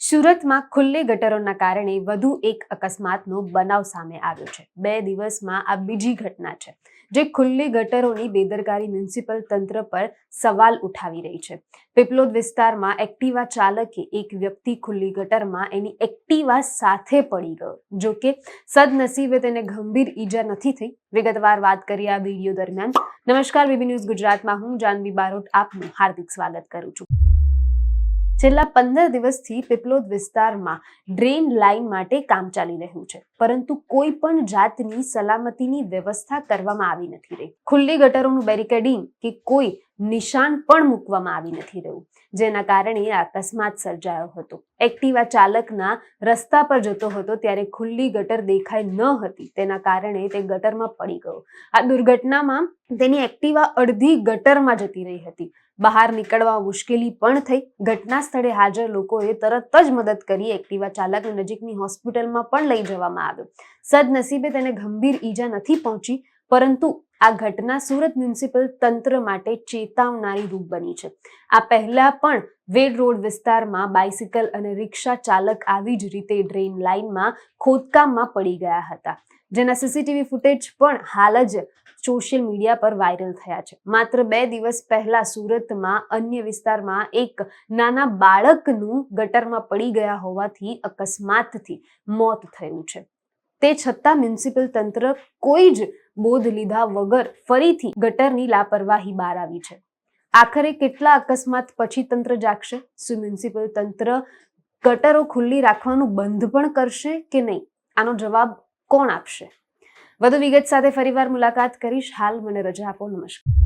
સુરતમાં ખુલ્લી ગટરોના કારણે વધુ એક અકસ્માતનો બનાવ સામે આવ્યો છે। 2 દિવસમાં આ બીજી ઘટના છે જે ખુલ્લી ગટરોની બેદરકારી મ્યુનિસિપલ તંત્ર પર સવાલ ઉઠાવી રહી છે। પીપલોદ વિસ્તારમાં એક્ટિવા ચાલકે એક વ્યક્તિ ખુલ્લી ગટરમાં એની એક્ટિવા સાથે પડી ગયો। જો કે સદનસીબે તેને ગંભીર ઈજા નથી થઈ। વિગતવાર વાત કરીએ આ વિડીયો દરમિયાન। નમસ્કાર, વીબી ન્યૂઝ ગુજરાતમાં હું જાનવી બારોટ આપનું હાર્દિક સ્વાગત કરું છું। છેલ્લા 15 દિવસથી પીપલોદ વિસ્તારમાં ડ્રેન લાઇન માટે કામ ચાલી રહ્યું છે, પરંતુ કોઈ પણ જાતની સલામતીની વ્યવસ્થા કરવામાં આવી નથી રહી। ખુલ્લી ગટરોનું બેરિકેડિંગ કે કોઈ નિશાન પણ મૂકવામાં આવી નથી રહ્યું, જેના કારણે અકસ્માત સર્જાયો હતો। એક્ટિવા ચાલકના રસ્તા પર જતો હતો ત્યારે ખુલ્લી ગટર દેખાઈ ન હતી, તેના કારણે તે ગટરમાં પડી ગયો। આ દુર્ઘટનામાં તેની એક્ટિવા અડધી ગટરમાં જતી રહી હતી। બહાર નીકળવા મુશ્કેલી પણ થઈ। ઘટના સ્થળે હાજર લોકોએ તરત જ મદદ કરી એક્ટિવા ચાલકને નજીકની હોસ્પિટલમાં પણ લઈ જવામાં આવ્યો। સદનસીબે તેને ગંભીર ઈજા નથી પહોંચી, પરંતુ આ ઘટના સુરત મ્યુનિસિપલ તંત્ર માટે ચેતવનારી રૂપ બની છે। આ પહેલા પણ વેડ રોડ વિસ્તારમાં બાઇસિકલ અને રિક્ષા ચાલક આવી જ રીતે ડ્રેન લાઇનમાં ખોદકામમાં પડી ગયા હતા, જેના સીસીટીવી ફૂટેજ પણ હાલ જ સોશિયલ મીડિયા પર વાયરલ થયા છે। માત્ર 2 દિવસ પહેલા સુરતમાં અન્ય વિસ્તારમાં એક નાના બાળકનું ગટરમાં પડી ગયા હોવાથી અકસ્માતથી મોત થયું છે। તે છતાં મ્યુનિસિપલ તંત્ર કોઈ જ બોધ લીધા વગર ફરીથી ગટરની લાપરવાહી બહાર આવી છે। આખરે કેટલા અકસ્માત પછી તંત્ર જાગશે? શું મ્યુનિસિપલ તંત્ર ગટરો ખુલ્લી રાખવાનું બંધ પણ કરશે કે નહીં? આનો જવાબ કોણ આપશે? વધુ વિગત સાથે ફરીવાર મુલાકાત કરીશ। હાલ મને રજા આપો। નમસ્કાર।